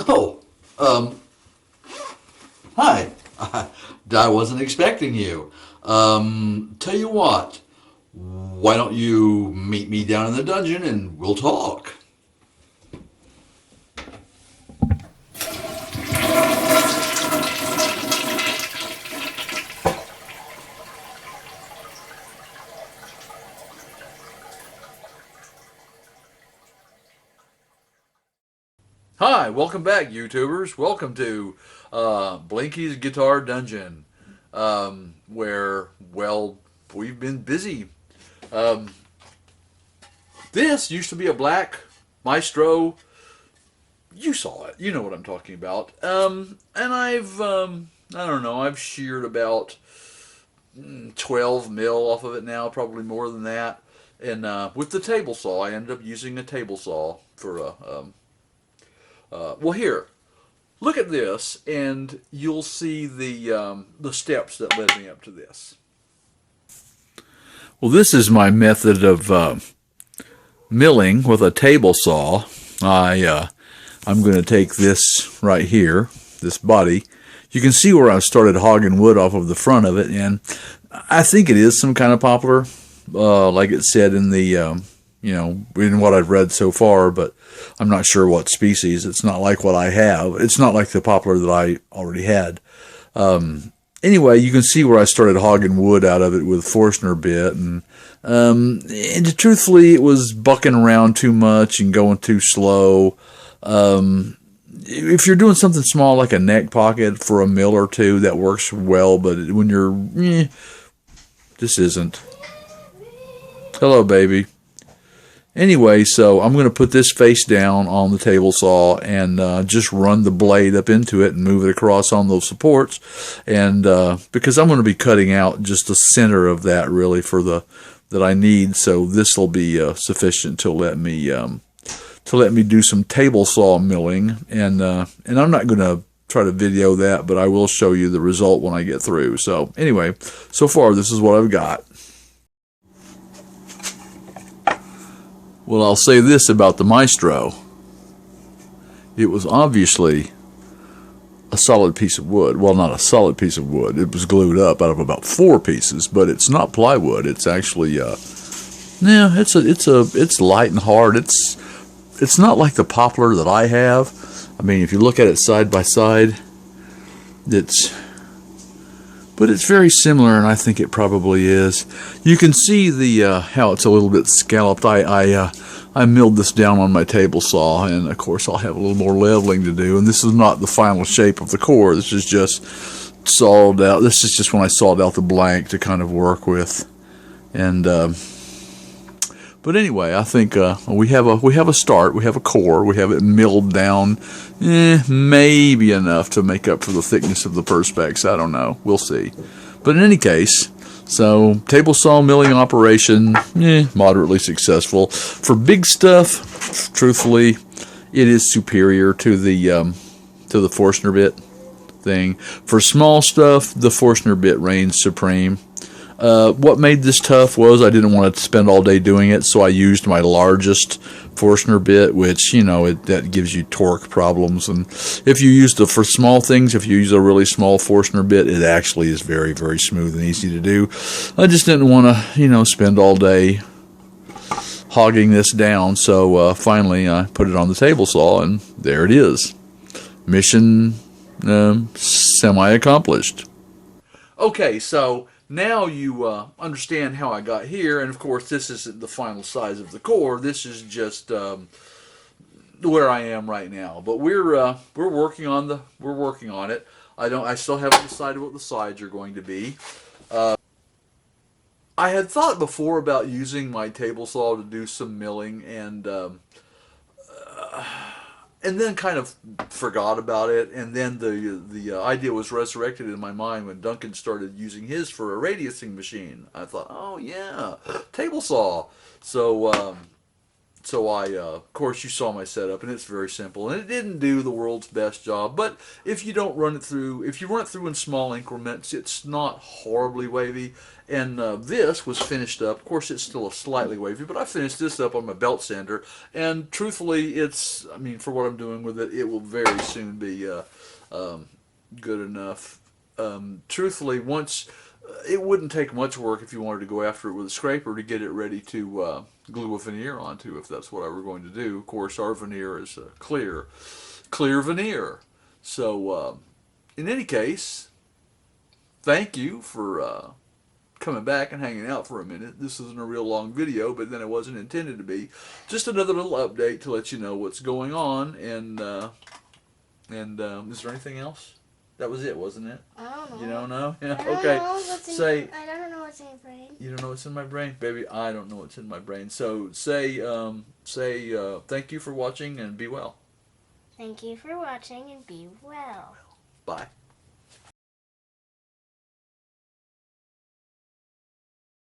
Oh, um, hi. I wasn't expecting you. Tell you what, why don't you meet me down in the dungeon and we'll talk? Hi, welcome back, YouTubers. Welcome to Blinky's Guitar Dungeon, where, well, we've been busy. Um, this used to be a black Maestro. You saw it. You know what I'm talking about. And I don't know, I've sheared about 12 mil off of it now, probably more than that. And with the table saw, I ended up using a table saw for a, well, here, look at this, and you'll see the steps that led me up to this. Well, this is my method of milling with a table saw. I'm going to take this right here, this body. You can see where I started hogging wood off of the front of it, and I think it is some kind of poplar, like it said in the in what I've read so far, but I'm not sure what species. It's not like what I have. It's not like the poplar that I already had. Anyway, you can see where I started hogging wood out of it with Forstner bit, and truthfully, it was bucking around too much and going too slow. If you're doing something small like a neck pocket for a mill or two, that works well, but when you're, this isn't. Hello, baby. Anyway, so I'm going to put this face down on the table saw and just run the blade up into it and move it across on those supports. And because I'm going to be cutting out just the center of that really for that I need, so this will be sufficient to let me do some table saw milling. And I'm not going to try to video that, but I will show you the result when I get through. So anyway, so far this is what I've got. Well, I'll say this about the Maestro. It was obviously a solid piece of wood. Well, not a solid piece of wood. It was glued up out of about 4 pieces, but it's not plywood. It's actually, it's light and hard. It's not like the poplar that I have. I mean, if you look at it side by side, but it's very similar, and I think it probably is. You can see the how it's a little bit scalloped. I milled this down on my table saw, and of course I'll have a little more leveling to do. And this is not the final shape of the core. This is just sawed out. This is just when I sawed out the blank to kind of work with. And but anyway, I think we have a start. We have a core. We have it milled down, maybe enough to make up for the thickness of the perspex. I don't know. We'll see. But in any case, so table saw milling operation, moderately successful. For big stuff, truthfully, it is superior to the Forstner bit thing. For small stuff, the Forstner bit reigns supreme. What made this tough was I didn't want to spend all day doing it, so I used my largest Forstner bit, which, that gives you torque problems. And if you use for small things, if you use a really small Forstner bit, it actually is very, very smooth and easy to do. I just didn't want to, spend all day hogging this down, so finally I put it on the table saw, and there it is. Mission semi-accomplished. Okay, so now you understand how I got here, and of course this isn't the final size of the core. This is just where I am right now. But we're working on it. I still haven't decided what the sides are going to be. I had thought before about using my table saw to do some milling, and then kind of forgot about it, and then the idea was resurrected in my mind when Duncan started using his for a radiusing machine. I thought, oh yeah, table saw. So So of course, you saw my setup, and it's very simple. And it didn't do the world's best job, but if you don't run it through, if you run it through in small increments, it's not horribly wavy. And this was finished up. Of course, it's still a slightly wavy, but I finished this up on my belt sander. And truthfully, I mean, for what I'm doing with it, it will very soon be good enough. Truthfully, once it wouldn't take much work if you wanted to go after it with a scraper to get it ready to glue a veneer onto, if that's what I were going to do. Of course, our veneer is clear veneer. So, in any case, thank you for coming back and hanging out for a minute. This isn't a real long video, but then it wasn't intended to be. Just another little update to let you know what's going on. And is there anything else? That was it, wasn't it? I don't know. You don't know? Yeah. I don't Okay. know what's in, Say. I don't know what's in your brain. You don't know what's in my brain, baby. I don't know what's in my brain. So say thank you for watching and be well. Thank you for watching and be well.